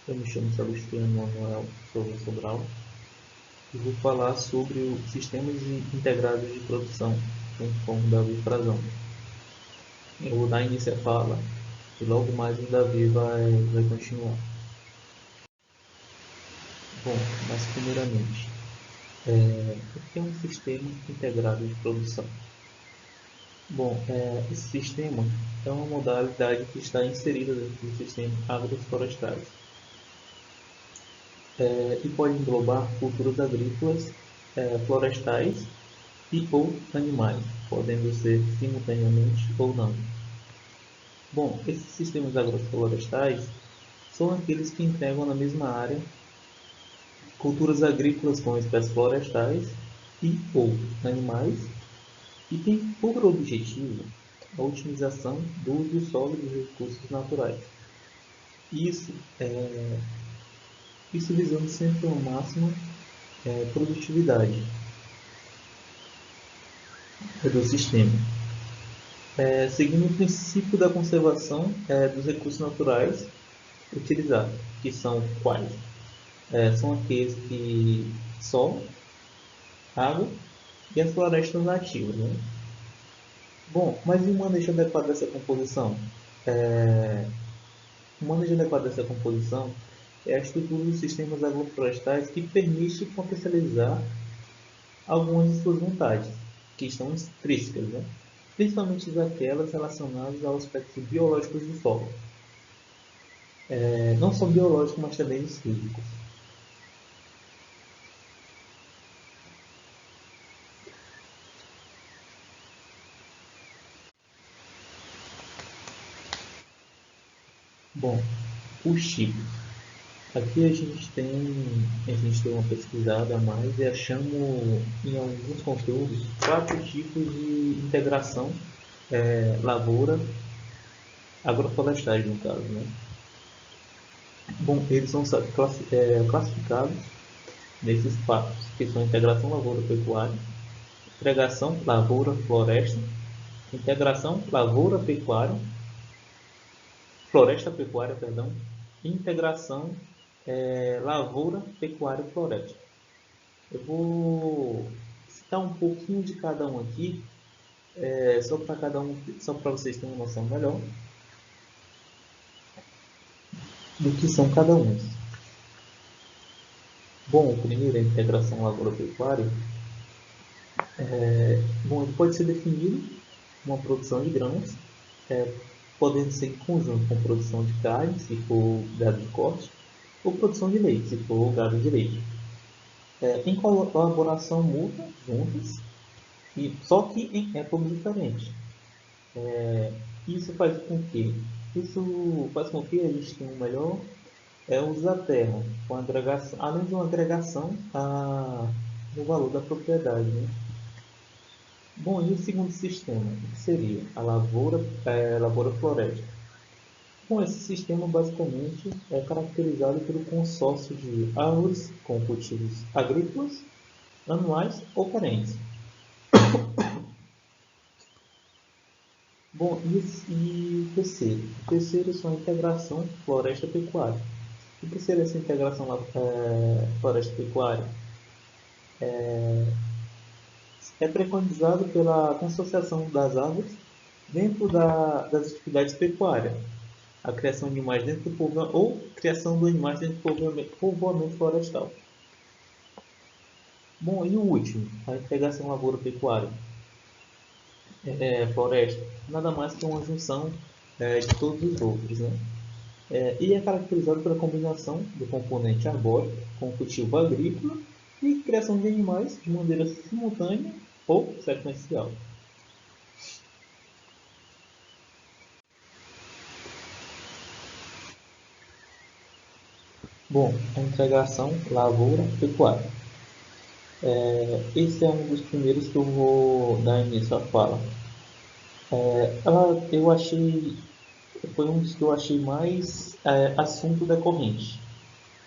Eu me chamo Sebastiano Manuel Souza Sobral e vou falar sobre os sistemas integrados de produção, com o Davi Frazão. Eu vou dar início à fala e logo mais o Davi vai continuar. Bom, mas primeiramente, o que é um sistema integrado de produção? Bom, esse sistema é uma modalidade que está inserida dentro do sistema agroflorestais e pode englobar culturas agrícolas, florestais e ou animais, podendo ser simultaneamente ou não. Bom, esses sistemas agroflorestais são aqueles que integram na mesma área culturas agrícolas com espécies florestais e ou animais e tem por objetivo a otimização do uso do solo e dos recursos naturais. Isso, isso visando sempre ao máximo produtividade do sistema. Seguindo o princípio da conservação dos recursos naturais utilizados, que são quais? São aqueles que sol, água e as florestas nativas. Né? Bom, mas e o manejo adequado dessa composição? O manejo adequado dessa composição é a estrutura dos sistemas agroflorestais que permite potencializar algumas de suas vantagens, que estão intrínsecas, né? Principalmente aquelas relacionadas aos aspectos biológicos do solo. Não só biológicos, mas também os físicos. Bom, os tipos. Aqui a gente deu uma pesquisada a mais e achamos em alguns conteúdos 4 tipos de integração lavoura agroflorestais no caso, né? Bom, eles são classificados nesses 4, que são integração lavoura-pecuária, integração lavoura-floresta, integração lavoura-pecuária, floresta-pecuária, perdão, e integração lavoura-pecuária-floresta. Eu vou citar um pouquinho de cada um aqui, só para vocês terem uma noção melhor do que são cada um. Bom, o primeiro é a integração lavoura-pecuária. Bom, ele pode ser definido como uma produção de grãos, podendo ser em conjunto com produção de carne, se for gado de corte, ou produção de leite, se for gado de leite. Em colaboração mútua, juntas, só que em épocas diferentes. Isso faz com que a gente tenha um melhor uso da terra, com agregação, além de uma agregação no valor da propriedade. Né? Bom, e o segundo sistema, que seria a lavoura-floresta? Bom, esse sistema basicamente é caracterizado pelo consórcio de árvores com cultivos agrícolas, anuais ou perenes. Bom, e o terceiro? O terceiro é a integração floresta-pecuária. O que seria essa integração floresta-pecuária? É preconizado pela consociação das árvores dentro das atividades pecuárias, a criação de animais dentro do povoamento ou criação de animais dentro do povoamento florestal. Bom, e o último, a integração lavoura-pecuária, floresta, nada mais que uma junção de todos os outros, né? E é caracterizado pela combinação do componente arbóreo com cultivo agrícola e criação de animais de maneira simultânea ou sequencial. Bom, a integração lavoura-pecuária. Esse é um dos primeiros que eu vou dar início à fala. Eu achei, foi um dos que eu achei mais assunto decorrente,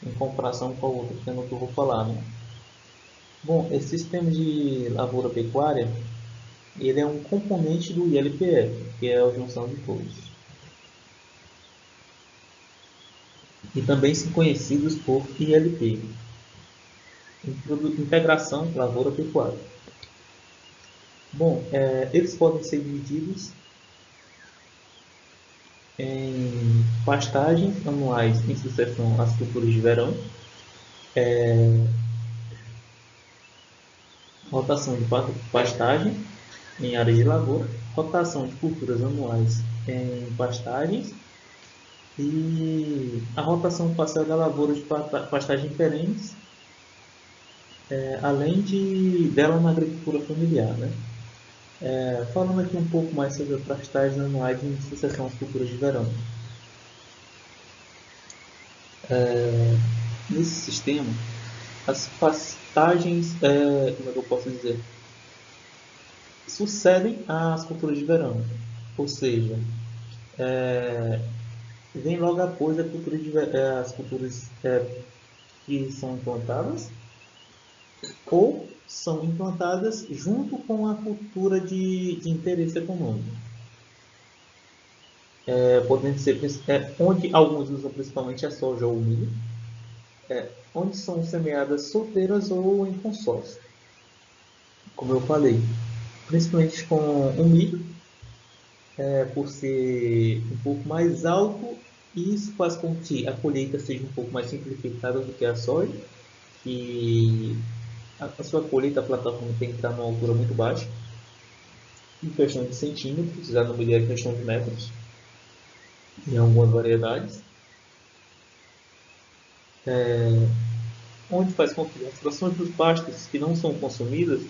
em comparação com o outro tema que eu vou falar. Né? Bom, esse sistema de lavoura-pecuária, ele é um componente do ILPF, que é a junção de todos. e também são conhecidos por ILP, Integração Lavoura-Pecuária. Bom, eles podem ser divididos em pastagens anuais em sucessão às culturas de verão, rotação de pastagem em áreas de lavoura, rotação de culturas anuais em pastagens e a rotação parcial da lavoura de pastagem perenes, além dela na agricultura familiar, né? Falando aqui um pouco mais sobre as pastagens anuais em sucessão às culturas de verão. Nesse sistema, as pastagens, como é que eu posso dizer, sucedem às culturas de verão, ou seja, vem logo após as culturas que são implantadas ou são implantadas junto com a cultura de interesse econômico. Podendo ser onde alguns usam principalmente a soja ou o milho, onde são semeadas solteiras ou em consórcio. Como eu falei, principalmente com o milho, por ser um pouco mais alto, e isso faz com que a colheita seja um pouco mais simplificada do que a soja, que a sua colheita, a plataforma tem que estar numa altura muito baixa, em questão de centímetros, já no milho é questão de metros, em algumas variedades, onde faz com que as frações dos pastos que não são consumidas,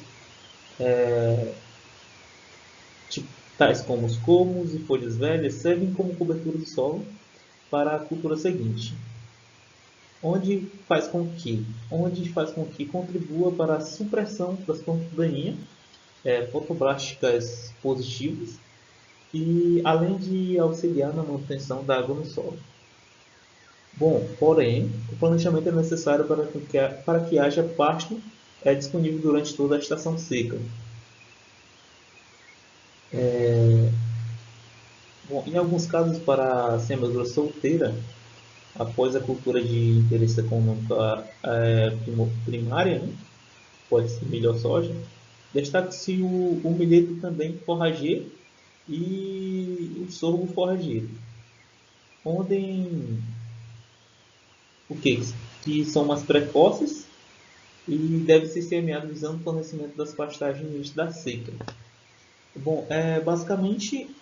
tais como os colmos e folhas velhas, servem como cobertura do solo para a cultura seguinte, onde faz com que contribua para a supressão das plantas daninhas, fotoblásticas positivas, e além de auxiliar na manutenção da água no solo. Bom, porém, o planejamento é necessário para que haja pasto disponível durante toda a estação seca. Bom, em alguns casos, para a semeadura solteira, após a cultura de interesse econômico primária, né? Pode ser milho ou soja, destaca-se o milheto também forrageiro e o sorgo forrageiro, onde o que são mais precoces e deve ser semeado visando o fornecimento das pastagens no início da seca. Bom, basicamente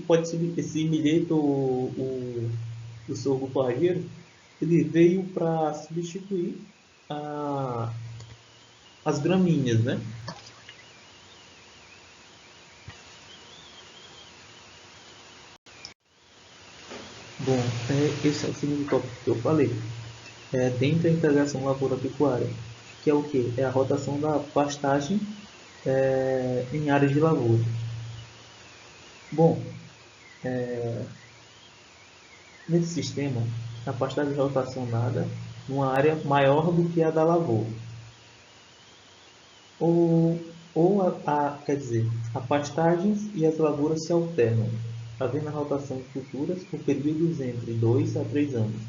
pode ser esse milheto, o sorgo forrageiro, ele veio para substituir a, as gramíneas, né? Bom, esse é o segundo tópico que eu falei. Dentro da integração lavoura-pecuária, que é o que? É a rotação da pastagem em áreas de lavoura. Bom, nesse sistema, a pastagem é rotacionada numa área maior do que a da lavoura. Quer dizer, as pastagens e as lavouras se alternam, havendo a rotação de culturas por períodos entre 2 a 3 anos.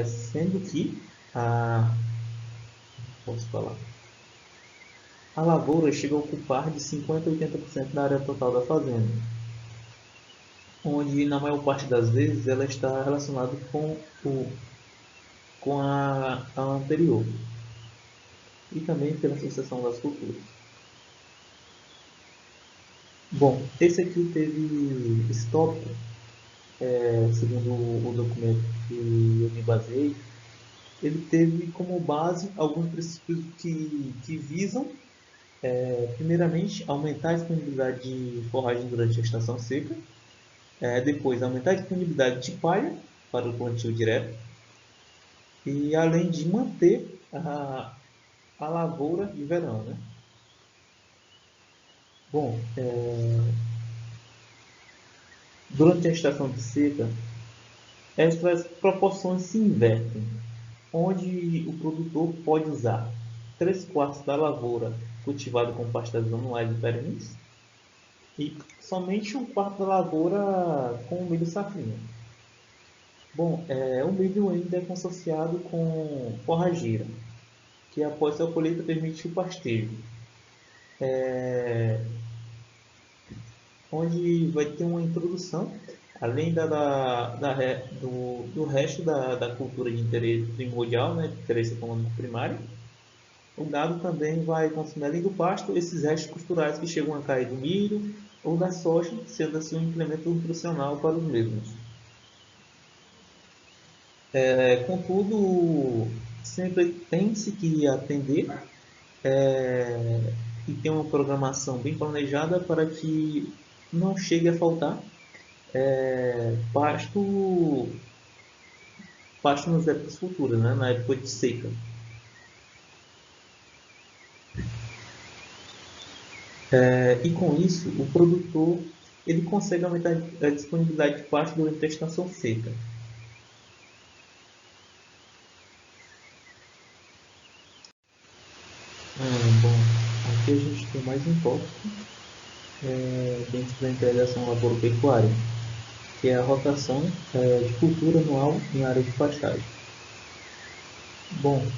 Sendo que posso falar, a lavoura chega a ocupar de 50 a 80% da área total da fazenda, onde na maior parte das vezes ela está relacionada com a anterior, e também pela sucessão das culturas. Bom, esse aqui teve esse tópico, segundo o documento que eu me baseei, ele teve como base alguns princípios que visam, primeiramente, aumentar a disponibilidade de forragem durante a estação seca, depois, aumentar a disponibilidade de palha para o plantio direto, e além de manter a lavoura de verão, né? Bom, durante a estação de seca, estas proporções se invertem, onde o produtor pode usar 3/4 da lavoura cultivada com pastas anuais e perenes e somente 1/4 da lavoura com milho safrinha. Bom, o milho ainda é consociado com forrageira, que após a colheita permite o pastejo, onde vai ter uma introdução, além do resto da cultura de interesse primordial, né, de interesse econômico primário. O gado também vai consumir, além do pasto, esses restos culturais que chegam a cair do milho ou da soja, sendo assim um implemento nutricional para os mesmos. Contudo, sempre tem-se que atender e ter uma programação bem planejada para que não chegue a faltar pasto nas épocas futuras, né? Na época de seca. E com isso, o produtor ele consegue aumentar a disponibilidade de pasto durante a estação seca. Bom, aqui a gente tem mais um tópico dentro da integração lavoura-pecuária, que é a rotação de cultura anual em área de pastagem. Bom,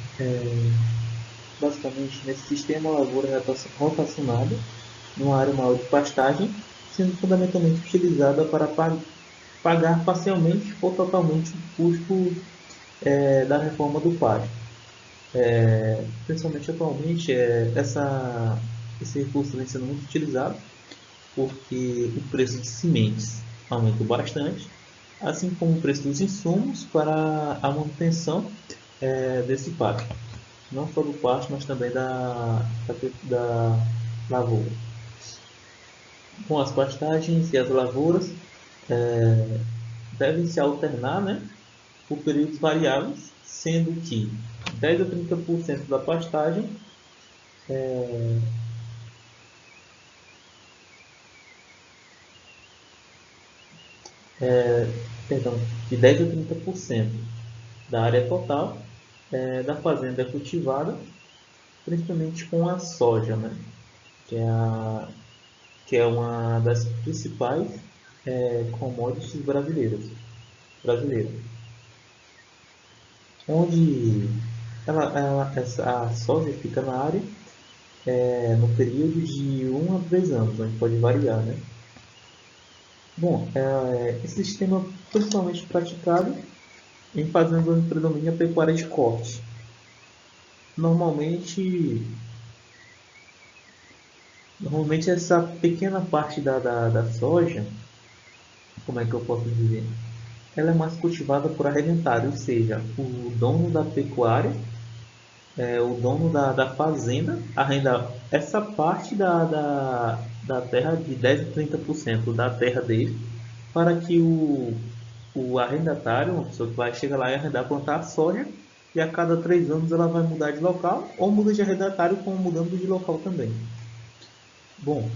basicamente nesse sistema a lavoura é rotacionada numa área maior de pastagem, sendo fundamentalmente utilizada para pagar parcialmente ou totalmente o custo da reforma do pasto. Principalmente atualmente, esse recurso vem sendo muito utilizado porque o preço de sementes aumentou bastante, assim como o preço dos insumos para a manutenção desse pasto, não só do pasto, mas também da lavoura. Com as pastagens e as lavouras devem se alternar, né, por períodos variáveis, sendo que 10 a 30% da pastagem perdão, de 10 a 30% da área total da fazenda é cultivada, principalmente com a soja, né? que, é a, que é uma das principais commodities brasileiras, onde a soja fica na área no período de 1 a 3 anos, onde pode variar, né? Bom, esse sistema é principalmente praticado em fazendas onde predomina a pecuária de corte. Normalmente, normalmente essa pequena parte da soja, como é que eu posso dizer? Ela é mais cultivada por arrendatário, ou seja, o dono da pecuária, o dono da fazenda, arrenda essa parte da terra de 10 a 30% da terra dele para que o arrendatário, uma pessoa que vai chegar lá e arrendar, plantar soja, e a cada 3 anos ela vai mudar de local, ou muda de arrendatário, como mudando de local também. Bom,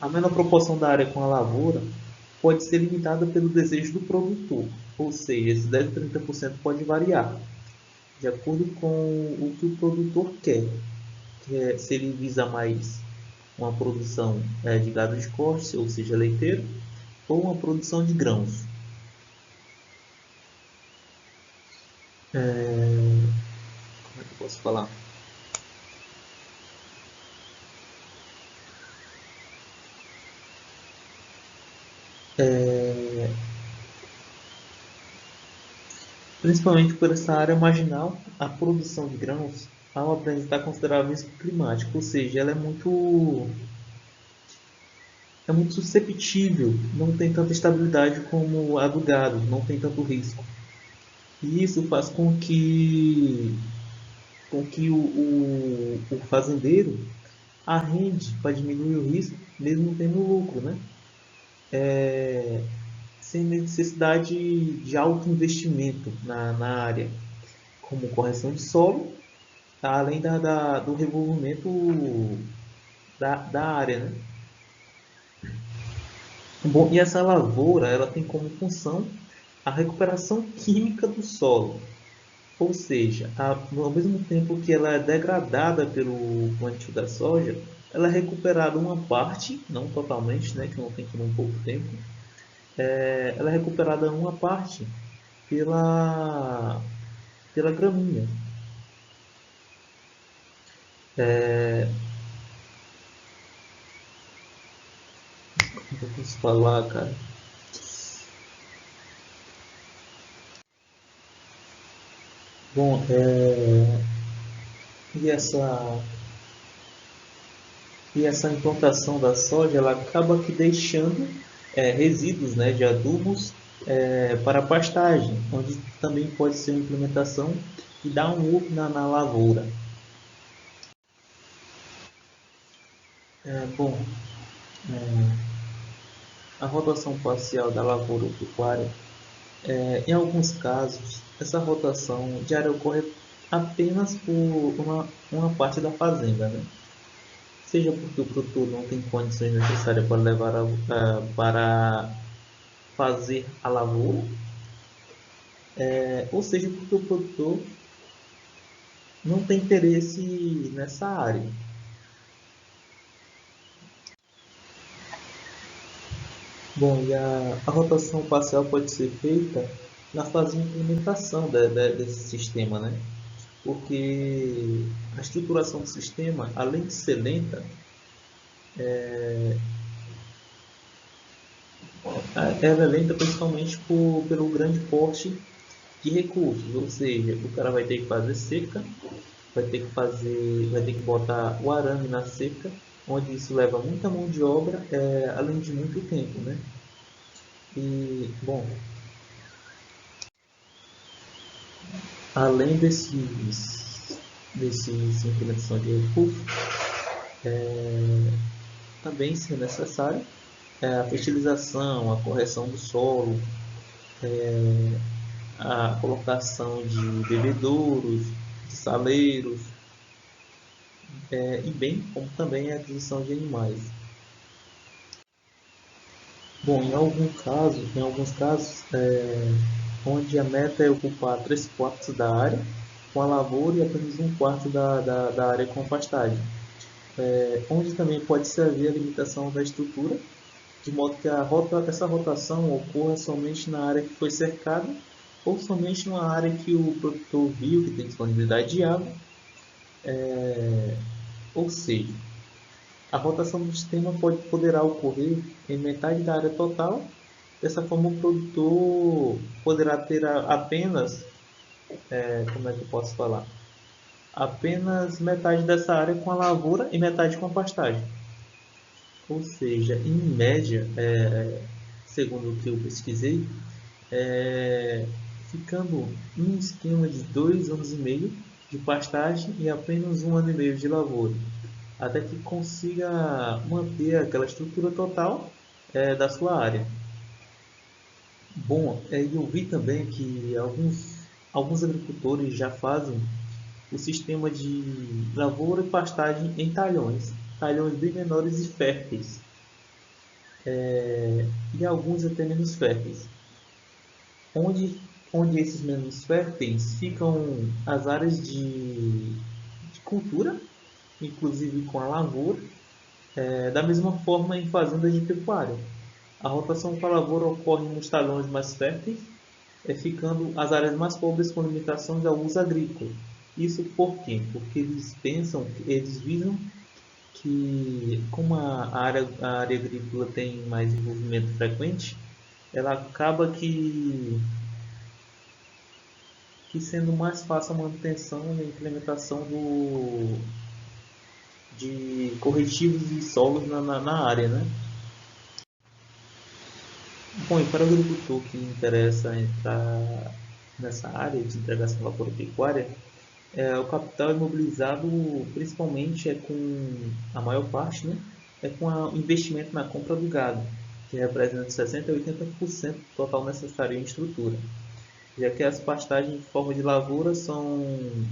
a menor proporção da área com a lavoura pode ser limitada pelo desejo do produtor, ou seja, esse 10 a 30% pode variar, de acordo com o que o produtor quer. Se ele visa mais uma produção de gado de corte, ou seja, leiteiro, ou uma produção de grãos. Como é que eu posso falar? Principalmente por essa área marginal, a produção de grãos ao apresentar considerável risco climático, ou seja, ela é muito susceptível, não tem tanta estabilidade como a do gado, não tem tanto risco. E isso faz com que o fazendeiro arrende para diminuir o risco, mesmo tendo lucro, né? Sem necessidade de alto investimento na área, como correção de solo, além do revolvimento da área, né? Bom, e essa lavoura ela tem como função a recuperação química do solo, ou seja, ao mesmo tempo que ela é degradada pelo plantio da soja, ela é recuperada uma parte, não totalmente, né, que não tem como um pouco tempo, ela é recuperada uma parte pela gramínea. É, como eu posso falar, cara? Bom, e essa, e essa implantação da soja, ela acaba que deixando resíduos, né, de adubos para pastagem, onde também pode ser uma implementação que dá um up na lavoura. Bom, a rotação parcial da lavoura pecuária, em alguns casos, essa rotação diária ocorre apenas por uma parte da fazenda, né? Seja porque o produtor não tem condições necessárias para levar para fazer a lavoura, ou seja porque o produtor não tem interesse nessa área. Bom, e a rotação parcial pode ser feita na fase de implementação desse sistema, né? Porque a estruturação do sistema, além de ser lenta, ela é lenta principalmente pelo grande porte de recursos, ou seja, o cara vai ter que fazer seca, vai ter que botar o arame na seca, onde isso leva muita mão de obra, além de muito tempo, né? E, bom, além desses implementação de recursos, também se necessário a fertilização, a correção do solo, a colocação de bebedouros, de saleiros, e bem como também a aquisição de animais. Bom, em alguns casos, onde a meta é ocupar 3/4 da área com a lavoura e apenas 1/4 da área com pastagem, onde também pode se haver a limitação da estrutura, de modo que essa rotação ocorra somente na área que foi cercada ou somente numa área que o produtor viu que tem disponibilidade de água, ou seja, a rotação do sistema poderá ocorrer em metade da área total. Dessa forma, o produtor poderá ter apenas, como é que eu posso falar? Apenas metade dessa área com a lavoura e metade com a pastagem. Ou seja, em média, segundo o que eu pesquisei, ficando um esquema de 2 anos e meio de pastagem e apenas 1 ano e meio de lavoura, até que consiga manter aquela estrutura total da sua área. Bom, eu vi também que alguns agricultores já fazem o sistema de lavoura e pastagem em talhões bem menores e férteis, e alguns até menos férteis, onde, onde esses menos férteis ficam as áreas de cultura, inclusive com a lavoura, da mesma forma em fazendas de pecuária. A rotação com a lavoura ocorre nos talhões mais férteis, ficando as áreas mais pobres com limitação de uso agrícola. Isso por quê? Porque eles visam que, como a área agrícola tem mais envolvimento frequente, ela acaba que sendo mais fácil a manutenção e a implementação de corretivos de solos na área, né? Bom, e para o agricultor que interessa entrar nessa área de integração lavoura-pecuária, o capital imobilizado principalmente com a maior parte, né, com o investimento na compra do gado, que representa 60 a 80% do total necessário em estrutura, já que as pastagens de forma de lavoura são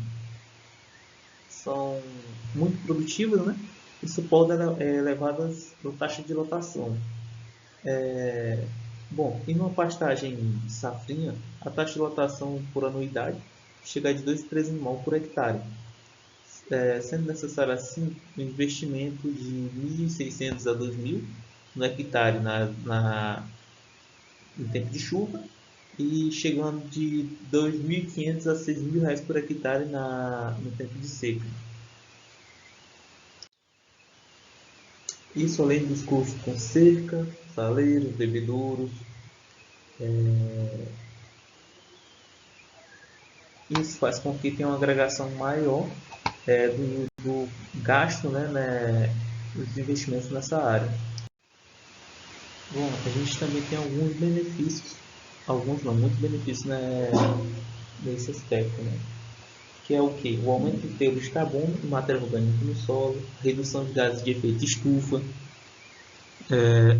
muito produtivas, né, e suportam elevadas taxas de lotação. Bom, em uma pastagem safrinha, a taxa de lotação por anuidade chega de 2 a 3 animais por hectare, sendo necessário assim um investimento de 1.600 a 2.000 no hectare em tempo de chuva e chegando de 2.500 a 6.000 reais por hectare no tempo de seca. Isso além dos custos com cerca, saleiros, bebedouros. Isso faz com que tenha uma agregação maior do gasto, dos investimentos nessa área. Bom, a gente também tem alguns benefícios, alguns não, muitos benefícios, nesse aspecto, né? Que é o que? O aumento do teor de carbono e matéria orgânica no solo, redução de gases de efeito estufa,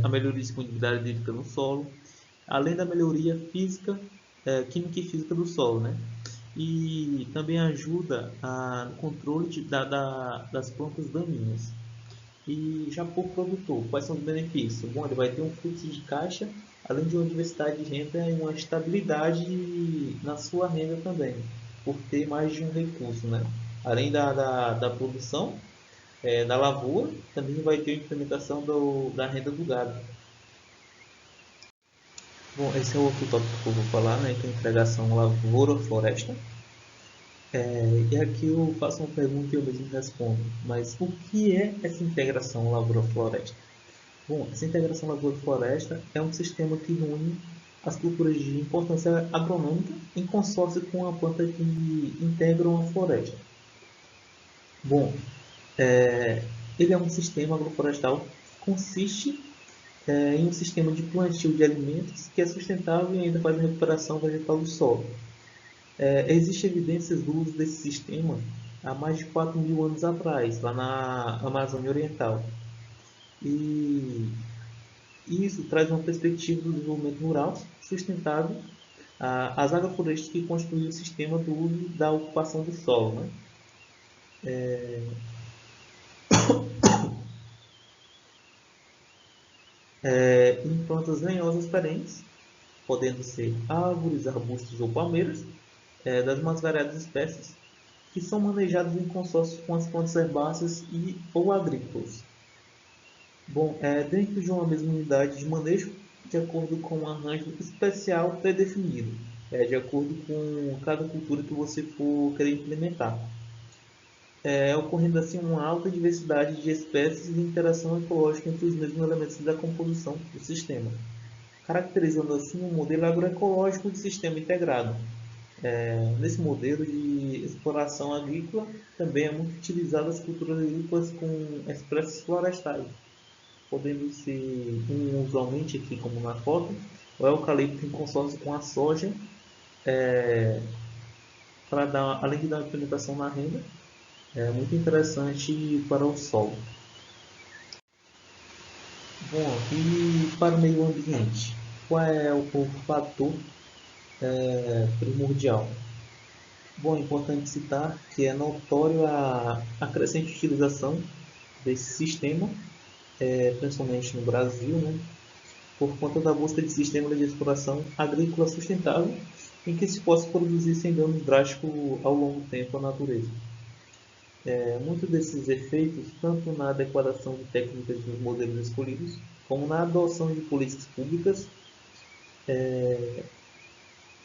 a melhoria da disponibilidade hídrica no solo, além da melhoria física, química e física do solo, né? E também ajuda no controle das plantas daninhas. E já por produtor, quais são os benefícios? Bom, ele vai ter um fluxo de caixa, além de uma diversidade de renda e uma estabilidade na sua renda também, por ter mais de um recurso, né? Além da produção, da lavoura, também vai ter a implementação da renda do gado. Bom, esse é outro tópico que eu vou falar, né? Que é a integração lavoura-floresta. E aqui eu faço uma pergunta e eu mesmo respondo. Mas o que é essa integração lavoura-floresta? Bom, essa integração lavoura-floresta é um sistema que une as culturas de importância agronômica em consórcio com a planta que integram a floresta. Bom, ele é um sistema agroflorestal que consiste em um sistema de plantio de alimentos que é sustentável e ainda faz a recuperação vegetal do solo. Existem evidências do uso desse sistema há mais de 4.000 anos atrás, lá na Amazônia Oriental. E isso traz uma perspectiva do desenvolvimento rural sustentável às agroflorestas que construíram o sistema do uso da ocupação do solo. Né? Em plantas lenhosas perenes, podendo ser árvores, arbustos ou palmeiras, das mais variadas espécies, que são manejadas em consórcio com as plantas herbáceas ou agrícolas. Bom, dentro de uma mesma unidade de manejo, de acordo com um arranjo especial pré-definido, de acordo com cada cultura que você for querer implementar. Ocorrendo assim uma alta diversidade de espécies e interação ecológica entre os mesmos elementos da composição do sistema, caracterizando assim um modelo agroecológico de sistema integrado. Nesse modelo de exploração agrícola também é muito utilizado as culturas agrícolas com espécies florestais, podendo ser usualmente aqui como na foto, o eucalipto em consórcio com a soja, para dar, além de dar implementação na renda, é muito interessante para o solo. Bom, e para o meio ambiente, qual é o fator primordial? Bom, é importante citar que é notório a crescente utilização desse sistema, principalmente no Brasil, né, por conta da busca de sistemas de exploração agrícola sustentável em que se possa produzir sem danos drásticos ao longo tempo à natureza. Muitos desses efeitos, tanto na adequação de técnicas dos modelos escolhidos, como na adoção de políticas públicas,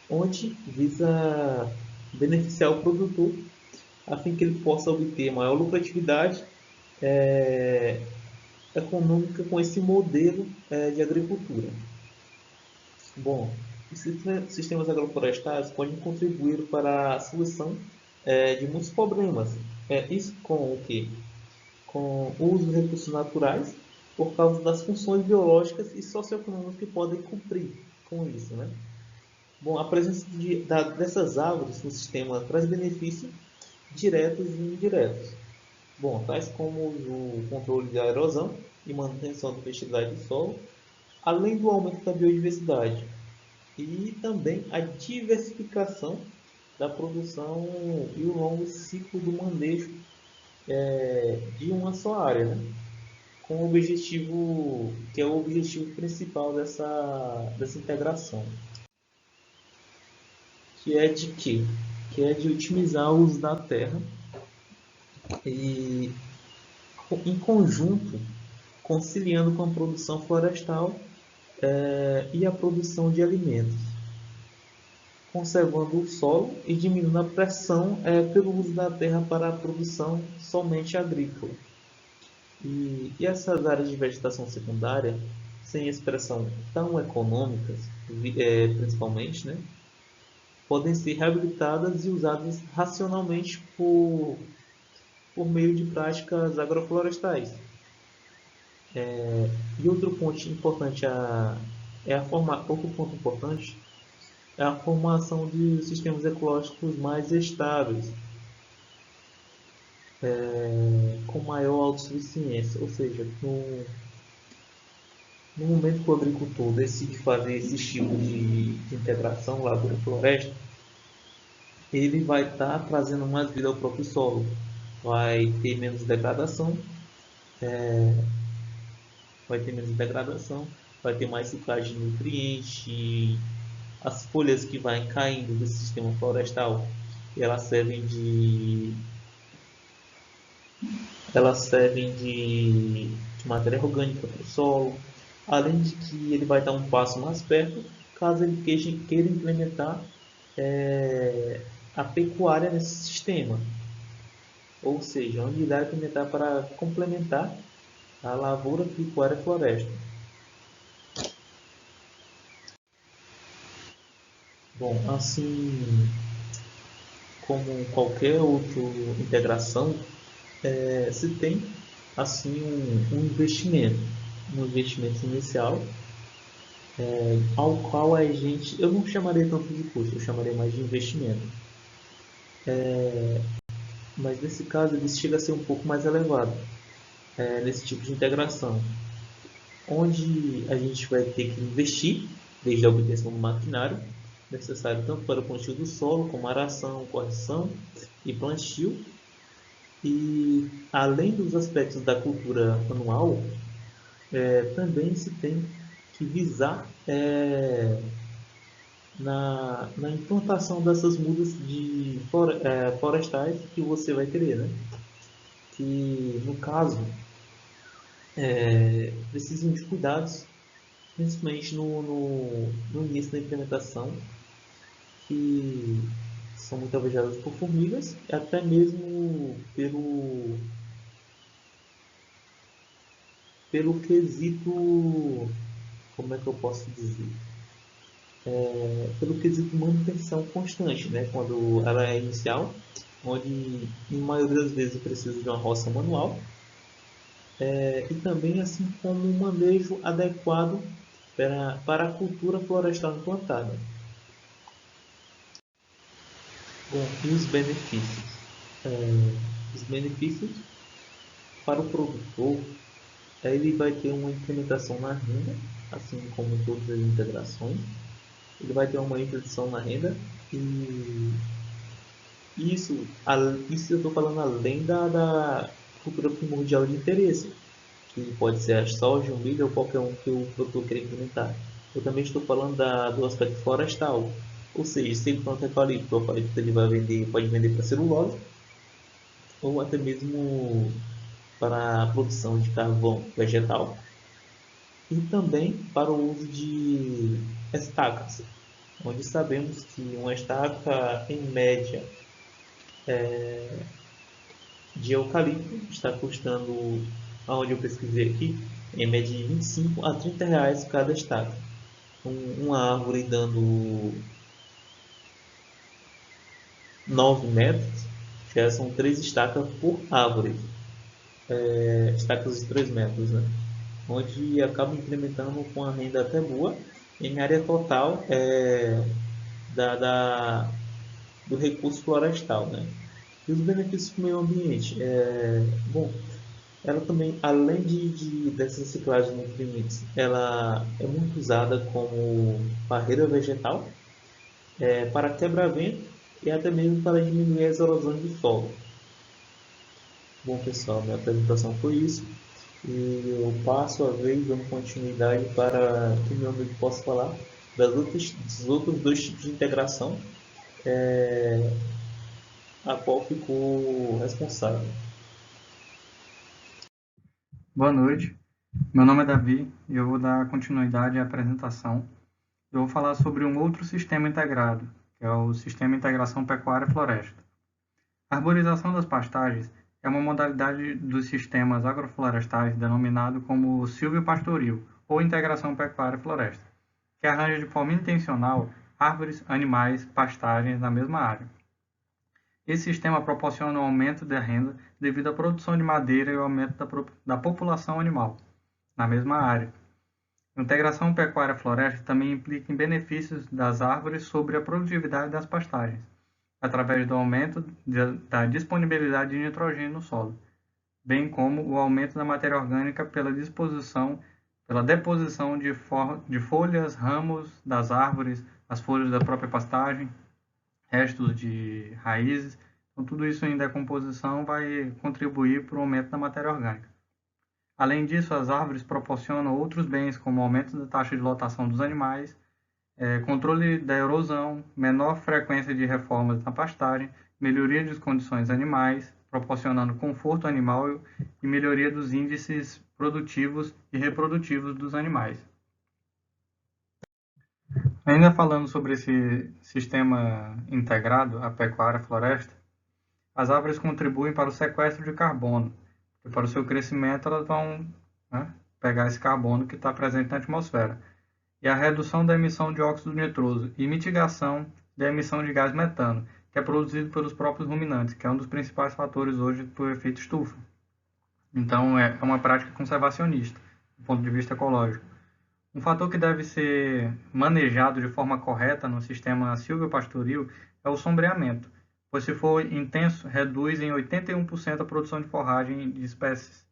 onde visa beneficiar o produtor, a fim que ele possa obter maior lucratividade econômica com esse modelo de agricultura. Bom, os sistemas agroflorestais podem contribuir para a solução de muitos problemas. Isso com o quê? Com o uso de recursos naturais, por causa das funções biológicas e socioeconômicas que podem cumprir com isso. Né? Bom, a presença dessas árvores no sistema traz benefícios diretos e indiretos. Bom, tais como o controle da erosão e manutenção da fertilidade do solo, além do aumento da biodiversidade e também a diversificação da produção e o longo ciclo do manejo de uma só área, né? Com o objetivo que é o objetivo principal dessa integração, que é de quê? Que é de otimizar o uso da terra e em conjunto conciliando com a produção florestal e a produção de alimentos, conservando o solo e diminuindo a pressão pelo uso da terra para a produção somente agrícola. E essas áreas de vegetação secundária, sem expressão tão econômicas, principalmente, né, podem ser reabilitadas e usadas racionalmente por meio de práticas agroflorestais. E outro ponto importante outro ponto importante é a formação de sistemas ecológicos mais estáveis, com maior autossuficiência, ou seja, no momento que o agricultor decide fazer esses tipos de integração lavoura-floresta, ele vai estar trazendo mais vida ao próprio solo, vai ter menos degradação, vai ter menos degradação, vai ter mais ciclagem de nutrientes, as folhas que vão caindo desse sistema florestal, elas servem de de matéria orgânica para o solo, além de que ele vai dar um passo mais perto caso ele queira implementar a pecuária nesse sistema, ou seja, onde irá implementar para complementar a lavoura, pecuária e floresta. Bom, assim como qualquer outra integração, se tem assim um investimento inicial, ao qual a gente, eu não chamaria tanto de custo, eu chamaria mais de investimento. Mas nesse caso ele chega a ser um pouco mais elevado, nesse tipo de integração, onde a gente vai ter que investir desde a obtenção do maquinário necessário tanto para o plantio do solo, como aração, correção e plantio. E além dos aspectos da cultura anual, também se tem que visar na implantação dessas mudas florestais que você vai querer, né? Que no caso precisam de cuidados, principalmente no início da implementação, que são muito alvejadas por formigas, e até mesmo pelo quesito, como é que eu posso dizer? Pelo quesito manutenção constante, né? Quando ela é inicial, onde em maioria das vezes precisa de uma roça manual, e também assim como um manejo adequado para a cultura florestal implantada. Bom, e os benefícios? Os benefícios para o produtor, ele vai ter uma incrementação na renda, assim como em todas as integrações. Ele vai ter uma introdução na renda e isso, isso eu estou falando além da cultura primordial de interesse, que pode ser a soja, o milho ou qualquer um que o produtor queira implementar. Eu também estou falando do aspecto florestal, ou seja, se ele planta eucalipto, o eucalipto ele vai vender, pode vender para celulose ou até mesmo para a produção de carvão vegetal e também para o uso de estacas, onde sabemos que uma estaca, em média, de eucalipto está custando, aonde eu pesquisei aqui, em média de 25 a 30 reais cada estaca. Uma árvore dando 9 metros, já são 3 estacas por árvore, estacas de 3 metros, né? Onde acaba implementando com a renda até boa em área total da, do recurso florestal, né? E os benefícios para o meio ambiente? Bom, ela também, além dessa reciclagem de nutrientes, ela é muito usada como barreira vegetal, para quebra-vento e até mesmo para diminuir as erosões do solo. Bom, pessoal, minha apresentação foi isso. E eu passo a vez dando continuidade para que meu amigo possa falar dos outros dois tipos de integração, a qual ficou responsável. Boa noite. Meu nome é Davi e eu vou dar continuidade à apresentação. Eu vou falar sobre um outro sistema integrado, que é o Sistema de Integração Pecuária-Floresta. A arborização das pastagens é uma modalidade dos sistemas agroflorestais denominado como silvopastoril ou integração pecuária-floresta, que arranja de forma intencional árvores, animais, pastagens na mesma área. Esse sistema proporciona um aumento da renda devido à produção de madeira e ao aumento da população animal na mesma área. A integração pecuária-floresta também implica em benefícios das árvores sobre a produtividade das pastagens, através do aumento da disponibilidade de nitrogênio no solo, bem como o aumento da matéria orgânica pela deposição de folhas, ramos das árvores, as folhas da própria pastagem, restos de raízes. Então, tudo isso em decomposição vai contribuir para o aumento da matéria orgânica. Além disso, as árvores proporcionam outros bens, como aumento da taxa de lotação dos animais, controle da erosão, menor frequência de reformas na pastagem, melhoria das condições animais, proporcionando conforto animal e melhoria dos índices produtivos e reprodutivos dos animais. Ainda falando sobre esse sistema integrado, a pecuária-floresta, as árvores contribuem para o sequestro de carbono, e para o seu crescimento elas vão, né, pegar esse carbono que está presente na atmosfera, e a redução da emissão de óxido nitroso e mitigação da emissão de gás metano, que é produzido pelos próprios ruminantes, que é um dos principais fatores hoje do efeito estufa. Então, é uma prática conservacionista, do ponto de vista ecológico. Um fator que deve ser manejado de forma correta no sistema silvopastoril é o sombreamento, pois se for intenso, reduz em 81% a produção de forragem de espécies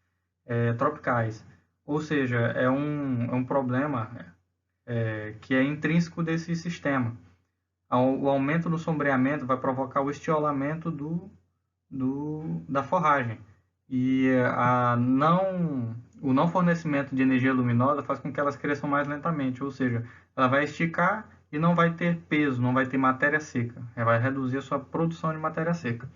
tropicais. Ou seja, é um problema que é intrínseco desse sistema. O aumento do sombreamento vai provocar o estiolamento da forragem. E o não fornecimento de energia luminosa faz com que elas cresçam mais lentamente, ou seja, ela vai esticar e não vai ter peso, não vai ter matéria seca, ela vai reduzir a sua produção de matéria seca.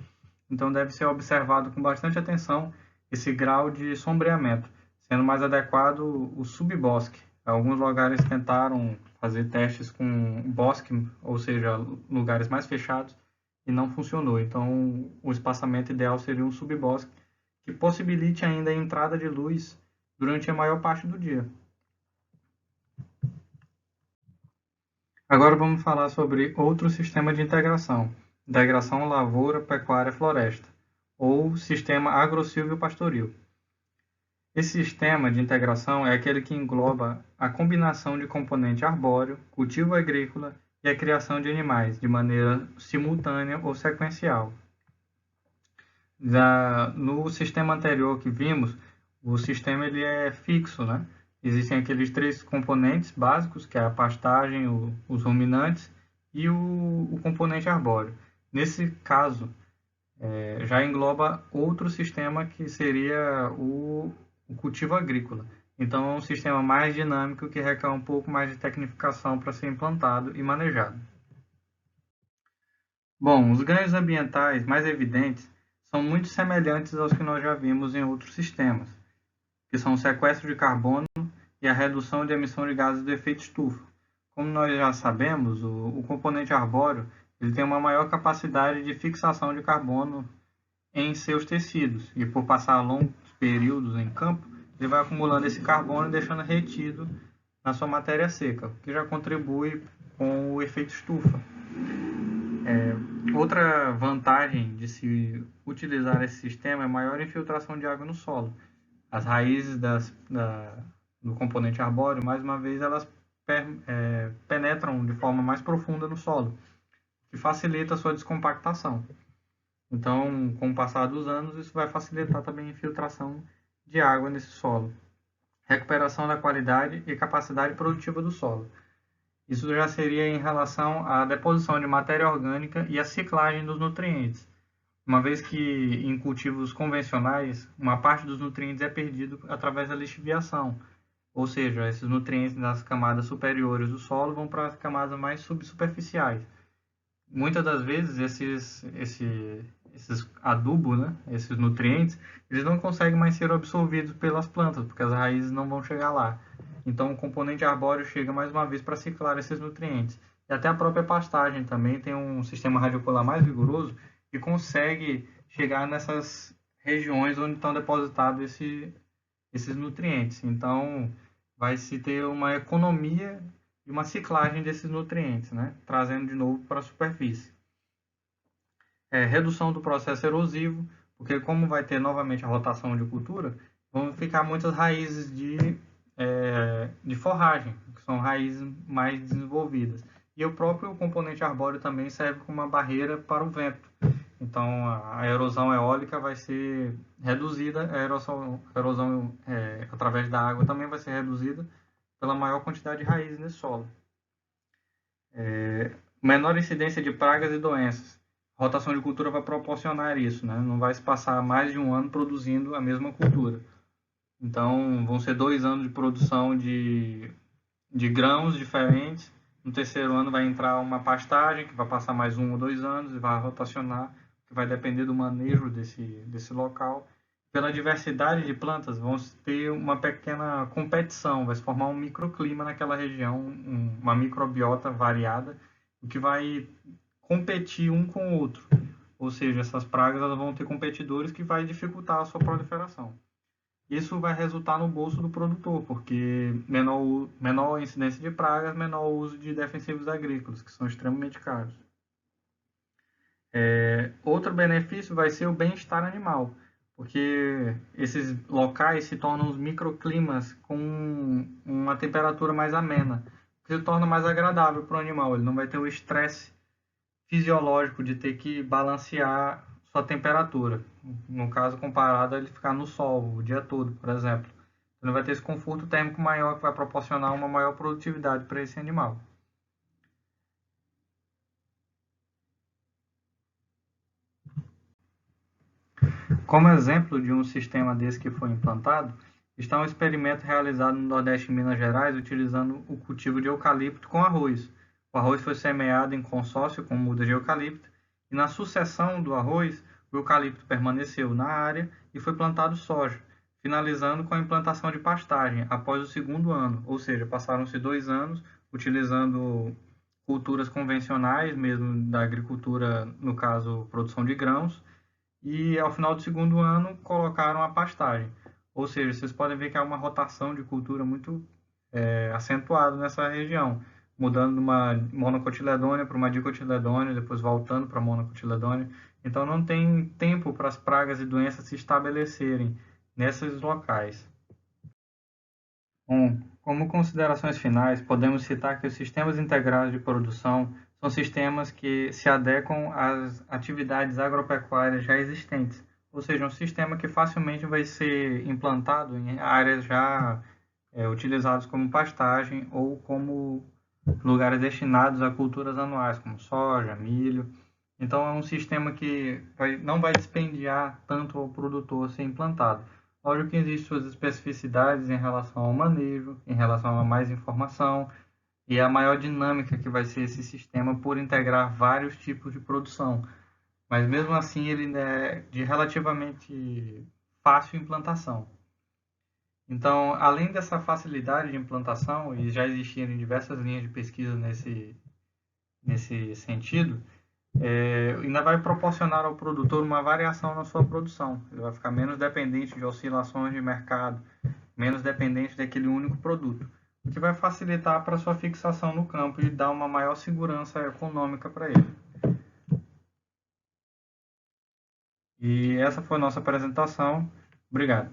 Então deve ser observado com bastante atenção esse grau de sombreamento, sendo mais adequado o subbosque. Alguns lugares tentaram fazer testes com bosque, ou seja, lugares mais fechados, e não funcionou. Então o espaçamento ideal seria um subbosque, que possibilite ainda a entrada de luz durante a maior parte do dia. Agora vamos falar sobre outro sistema de integração lavoura, pecuária, floresta, ou sistema agro-silvio-pastoril. Esse sistema de integração é aquele que engloba a combinação de componente arbóreo, cultivo agrícola e a criação de animais de maneira simultânea ou sequencial. No sistema anterior que vimos, o sistema ele é fixo, né? Existem aqueles três componentes básicos, que é a pastagem, os ruminantes e o componente arbóreo. Nesse caso, já engloba outro sistema que seria o cultivo agrícola. Então, é um sistema mais dinâmico que requer um pouco mais de tecnificação para ser implantado e manejado. Bom, os ganhos ambientais mais evidentes são muito semelhantes aos que nós já vimos em outros sistemas, que são o sequestro de carbono e a redução de emissão de gases do efeito estufa. Como nós já sabemos, o componente arbóreo ele tem uma maior capacidade de fixação de carbono em seus tecidos, e por passar longos períodos em campo, ele vai acumulando esse carbono e deixando retido na sua matéria seca, que já contribui com o efeito estufa. Outra vantagem de se utilizar esse sistema é a maior infiltração de água no solo. As raízes do componente arbóreo, mais uma vez, elas penetram de forma mais profunda no solo, que facilita a sua descompactação. Então, com o passar dos anos, isso vai facilitar também a infiltração de água nesse solo. Recuperação da qualidade e capacidade produtiva do solo. Isso já seria em relação à deposição de matéria orgânica e à ciclagem dos nutrientes, uma vez que em cultivos convencionais, uma parte dos nutrientes é perdido através da lixiviação, ou seja, esses nutrientes das camadas superiores do solo vão para as camadas mais subsuperficiais. Muitas das vezes esses adubos, né, esses nutrientes, eles não conseguem mais ser absorvidos pelas plantas, porque as raízes não vão chegar lá. Então, o componente arbóreo chega mais uma vez para ciclar esses nutrientes. E até a própria pastagem também tem um sistema radiopolar mais vigoroso que consegue chegar nessas regiões onde estão depositados esses nutrientes. Então, vai se ter uma economia e uma ciclagem desses nutrientes, né, trazendo de novo para a superfície. Redução do processo erosivo, porque como vai ter novamente a rotação de cultura, vão ficar muitas raízes de forragem, que são raízes mais desenvolvidas. E o próprio componente arbóreo também serve como uma barreira para o vento. Então, a erosão eólica vai ser reduzida, a erosão através da água também vai ser reduzida pela maior quantidade de raízes nesse solo. Menor incidência de pragas e doenças. A rotação de cultura vai proporcionar isso, né? Não vai se passar mais de um ano produzindo a mesma cultura. Então, vão ser 2 anos de produção de grãos diferentes. No terceiro ano vai entrar uma pastagem, que vai passar mais 1 ou 2 anos e vai rotacionar, que vai depender do manejo desse local. Pela diversidade de plantas, vão ter uma pequena competição, vai se formar um microclima naquela região, uma microbiota variada, o que vai competir um com o outro. Ou seja, essas pragas elas vão ter competidores que vai dificultar a sua proliferação. Isso vai resultar no bolso do produtor, porque menor incidência de pragas, menor uso de defensivos agrícolas, que são extremamente caros. Outro benefício vai ser o bem-estar animal, porque esses locais se tornam os microclimas com uma temperatura mais amena, que se torna mais agradável para o animal. Ele não vai ter o estresse fisiológico de ter que balancear sua temperatura. No caso, comparado a ele ficar no sol o dia todo, por exemplo. Ele vai ter esse conforto térmico maior que vai proporcionar uma maior produtividade para esse animal. Como exemplo de um sistema desse que foi implantado, está um experimento realizado no Nordeste de Minas Gerais utilizando o cultivo de eucalipto com arroz. O arroz foi semeado em consórcio com muda de eucalipto e na sucessão do arroz, o eucalipto permaneceu na área e foi plantado soja, finalizando com a implantação de pastagem após o segundo ano, ou seja, passaram-se 2 anos utilizando culturas convencionais, mesmo da agricultura, no caso, produção de grãos, e ao final do segundo ano colocaram a pastagem. Ou seja, vocês podem ver que há uma rotação de cultura muito acentuada nessa região, mudando de uma monocotiledônia para uma dicotiledônia, depois voltando para a monocotiledônia. Então não tem tempo para as pragas e doenças se estabelecerem nesses locais. Bom, como considerações finais, podemos citar que os sistemas integrados de produção são sistemas que se adequam às atividades agropecuárias já existentes, ou seja, um sistema que facilmente vai ser implantado em áreas já utilizadas como pastagem ou como lugares destinados a culturas anuais, como soja, milho. Então, é um sistema que não vai dispendiar tanto ao produtor ser implantado. Lógico que existem suas especificidades em relação ao manejo, em relação a mais informação e a maior dinâmica que vai ser esse sistema por integrar vários tipos de produção. Mas mesmo assim ele é de relativamente fácil implantação. Então, além dessa facilidade de implantação, e já existirem diversas linhas de pesquisa nesse sentido, ainda vai proporcionar ao produtor uma variação na sua produção. Ele vai ficar menos dependente de oscilações de mercado, menos dependente daquele único produto, o que vai facilitar para sua fixação no campo e dar uma maior segurança econômica para ele. E essa foi a nossa apresentação. Obrigado.